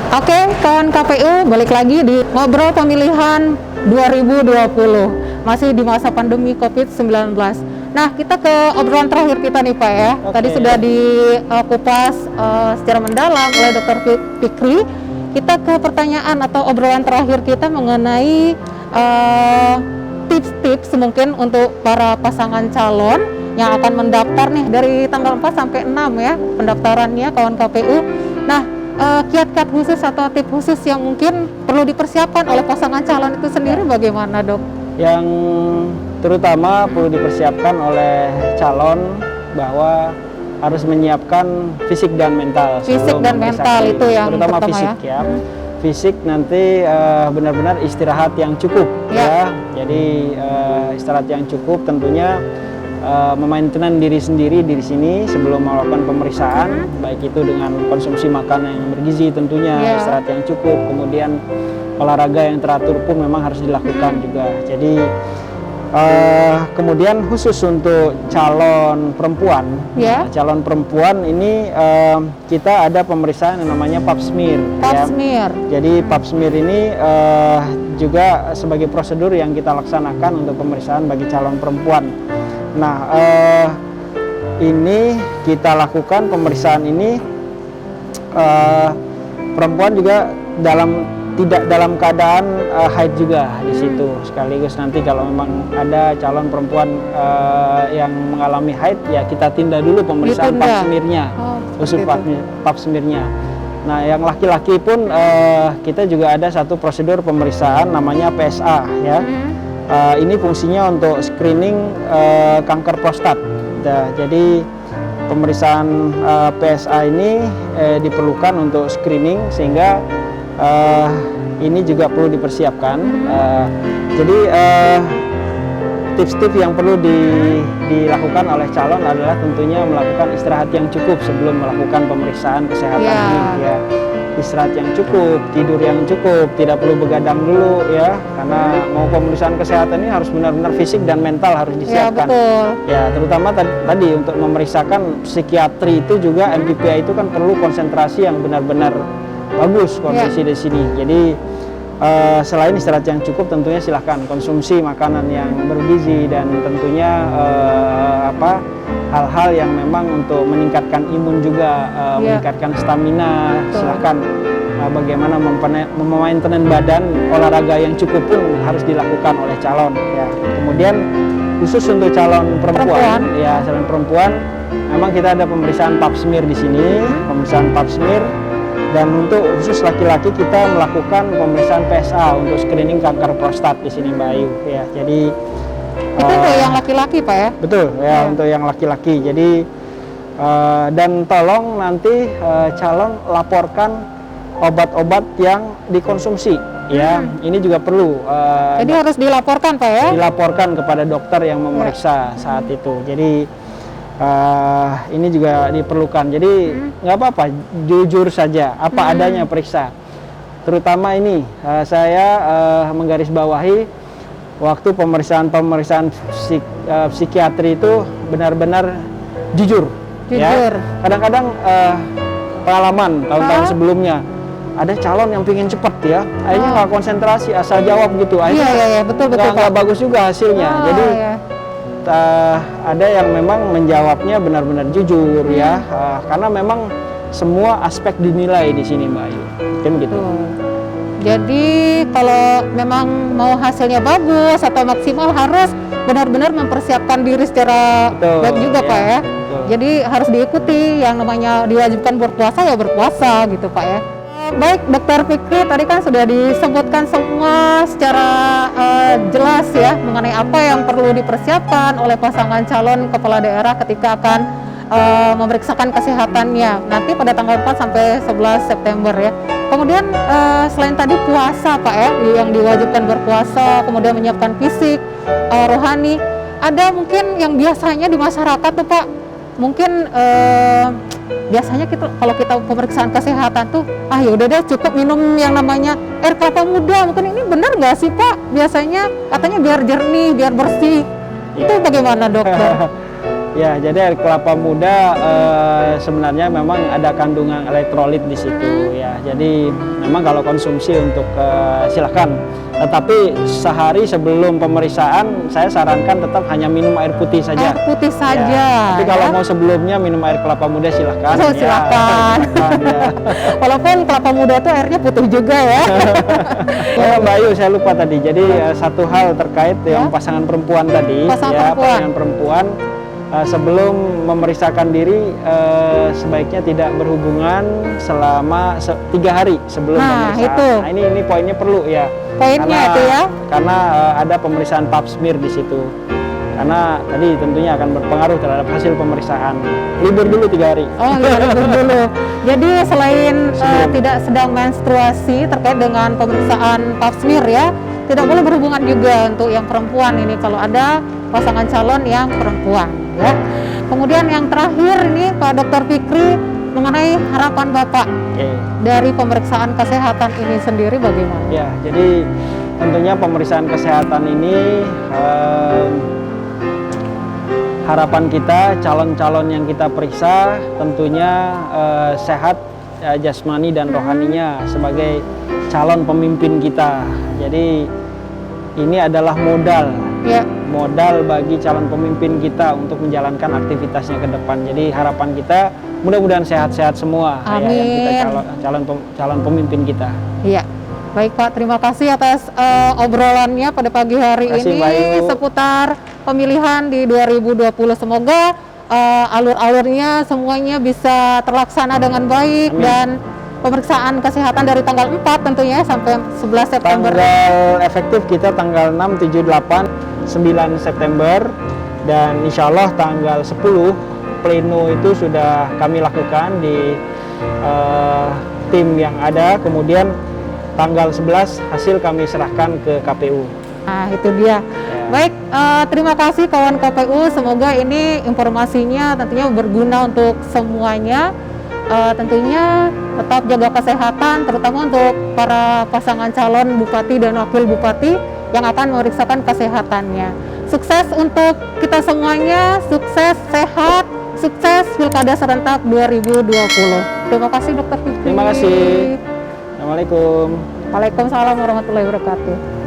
Oke, kawan KPU, balik lagi di Ngobrol Pemilihan 2020. Masih di masa pandemi COVID-19. Nah, kita ke obrolan terakhir kita nih Pak ya. Oke. Tadi sudah dikupas secara mendalam oleh Dr. Fikri. Kita ke pertanyaan atau obrolan terakhir kita mengenai tips-tips mungkin untuk para pasangan calon yang akan mendaftar nih dari tanggal 4 sampai 6 ya pendaftarannya kawan KPU. Nah, kiat-kiat khusus atau tips khusus yang mungkin perlu dipersiapkan oleh pasangan calon itu sendiri bagaimana dok? Yang terutama perlu dipersiapkan oleh calon bahwa harus menyiapkan fisik dan mental. Fisik dan mental itu yang terutama pertama fisik ya. Fisik nanti benar-benar istirahat yang cukup ya. Jadi istirahat yang cukup tentunya memainten diri sendiri di sini sebelum melakukan pemeriksaan, baik itu dengan konsumsi makanan yang bergizi tentunya, istirahat yang cukup, kemudian olahraga yang teratur pun memang harus dilakukan juga. Jadi kemudian khusus untuk calon perempuan, calon perempuan ini kita ada pemeriksaan yang namanya pap smear. Pap smear. Jadi pap smear ini juga sebagai prosedur yang kita laksanakan untuk pemeriksaan bagi calon perempuan. Nah, ini kita lakukan pemeriksaan ini perempuan juga tidak dalam keadaan haid juga di situ. Sekaligus nanti kalau memang ada calon perempuan yang mengalami haid, ya kita tindak dulu pemeriksaan pap smear-nya, khusus pap smear-nya. Nah, yang laki-laki pun kita juga ada satu prosedur pemeriksaan namanya PSA ya. Ini fungsinya untuk screening kanker prostat. Jadi pemeriksaan PSA ini diperlukan untuk screening sehingga ini juga perlu dipersiapkan. Jadi tips-tips yang perlu dilakukan oleh calon adalah tentunya melakukan istirahat yang cukup sebelum melakukan pemeriksaan kesehatan ini. Ya. Istirahat yang cukup, tidur yang cukup, tidak perlu begadang dulu ya, karena mau pemeriksaan kesehatan ini harus benar-benar fisik dan mental harus disiapkan. Ya, betul. Ya, terutama tadi untuk memeriksakan psikiatri itu juga MPPA itu kan perlu konsentrasi yang benar-benar bagus kondisi di sini. Jadi selain istirahat yang cukup, tentunya silahkan konsumsi makanan yang bergizi dan tentunya hal-hal yang memang untuk meningkatkan imun juga, meningkatkan stamina. Silahkan bagaimana memainten badan, olahraga yang cukup pun harus dilakukan oleh calon. Ya. Kemudian khusus untuk calon perempuan, ya calon perempuan, memang kita ada pemeriksaan pap smear di sini, pemeriksaan pap smear. Dan untuk khusus laki-laki kita melakukan pemeriksaan PSA untuk screening kanker prostat di sini Mbak Ayu. Ya, jadi itu untuk yang laki-laki Pak ya? Betul ya, untuk yang laki-laki. Jadi dan tolong nanti calon laporkan obat-obat yang dikonsumsi. Ya, ini juga perlu. Jadi harus dilaporkan Pak ya? Dilaporkan kepada dokter yang memeriksa saat itu. Jadi ini juga diperlukan. Jadi nggak apa-apa, jujur saja, apa adanya periksa. Terutama ini saya menggarisbawahi waktu pemeriksaan psikiatri itu benar-benar jujur. Ya. Kadang-kadang pengalaman tahun-tahun sebelumnya ada calon yang pingin cepet ya, akhirnya nggak konsentrasi, asal jawab gitu. Akhirnya betul nggak bagus juga hasilnya. Jadi ada yang memang menjawabnya benar-benar jujur ya, karena memang semua aspek dinilai di sini Mbak Ayu, kan gitu. Jadi kalau memang mau hasilnya bagus atau maksimal harus benar-benar mempersiapkan diri secara baik juga Pak ya. Jadi harus diikuti yang namanya diwajibkan berpuasa ya berpuasa gitu Pak ya. Baik Dokter Fikri, tadi kan sudah disebutkan semua secara jelas ya mengenai apa yang perlu dipersiapkan oleh pasangan calon kepala daerah ketika akan memeriksakan kesehatannya nanti pada tanggal 4 sampai 11 September ya. Kemudian selain tadi puasa Pak ya, yang diwajibkan berpuasa, kemudian menyiapkan fisik, rohani, ada mungkin yang biasanya di masyarakat tuh Pak, mungkin biasanya kalau kita pemeriksaan kesehatan tuh, yaudah deh cukup minum yang namanya air kelapa muda. Mungkin ini benar nggak sih Pak? Biasanya katanya biar jernih, biar bersih. Itu bagaimana dokter? Ya, jadi air kelapa muda sebenarnya memang ada kandungan elektrolit di situ ya. Jadi memang kalau konsumsi untuk silakan. Tetapi sehari sebelum pemeriksaan saya sarankan tetap hanya minum air putih saja. Air putih saja. Ya. Tapi kalau ya. mau sebelumnya minum air kelapa muda silakan. Oh, ya. silakan. Ya. Walaupun kelapa muda itu airnya putih juga ya. Oh, Mbak Ayu, saya lupa tadi. Jadi satu hal terkait yang pasangan perempuan tadi, pasangan perempuan sebelum memeriksakan diri sebaiknya tidak berhubungan selama 3 hari sebelum pemeriksaan. Itu. Nah, ini poinnya perlu ya. Poinnya itu ya. Karena ada pemeriksaan pap smear di situ. Karena tadi tentunya akan berpengaruh terhadap hasil pemeriksaan. Libur dulu 3 hari. Oh iya, libur dulu. Jadi selain tidak sedang menstruasi terkait dengan pemeriksaan pap smear ya, tidak boleh berhubungan juga untuk yang perempuan ini kalau ada pasangan calon yang perempuan ya. Kemudian yang terakhir ini Pak Dr. Fikri mengenai harapan Bapak dari pemeriksaan kesehatan ini sendiri bagaimana? Ya, jadi tentunya pemeriksaan kesehatan ini harapan kita calon-calon yang kita periksa tentunya sehat jasmani dan rohaninya sebagai calon pemimpin kita. Jadi ini adalah modal, modal bagi calon pemimpin kita untuk menjalankan aktivitasnya ke depan. Jadi harapan kita mudah-mudahan sehat-sehat semua. Amin. Ya, yang kita calon pemimpin kita. Iya. Baik Pak, terima kasih atas obrolannya pada pagi hari ini seputar pemilihan di 2020. Semoga alur-alurnya semuanya bisa terlaksana dengan baik. Amin. Dan pemeriksaan kesehatan dari tanggal 4 tentunya sampai 11 September. Tanggal efektif kita tanggal 6, 7, 8, 9 September. Dan insya Allah tanggal 10 pleno itu sudah kami lakukan di tim yang ada. Kemudian tanggal 11 hasil kami serahkan ke KPU. Nah itu dia. Baik, terima kasih kawan KPU. Semoga ini informasinya tentunya berguna untuk semuanya. Tentunya tetap jaga kesehatan, terutama untuk para pasangan calon bupati dan wakil bupati yang akan memeriksakan kesehatannya. Sukses untuk kita semuanya, sukses, sehat, sukses Pilkada Serentak 2020. Terima kasih Dr. Fikri. Terima kasih. Assalamualaikum. Waalaikumsalam warahmatullahi wabarakatuh.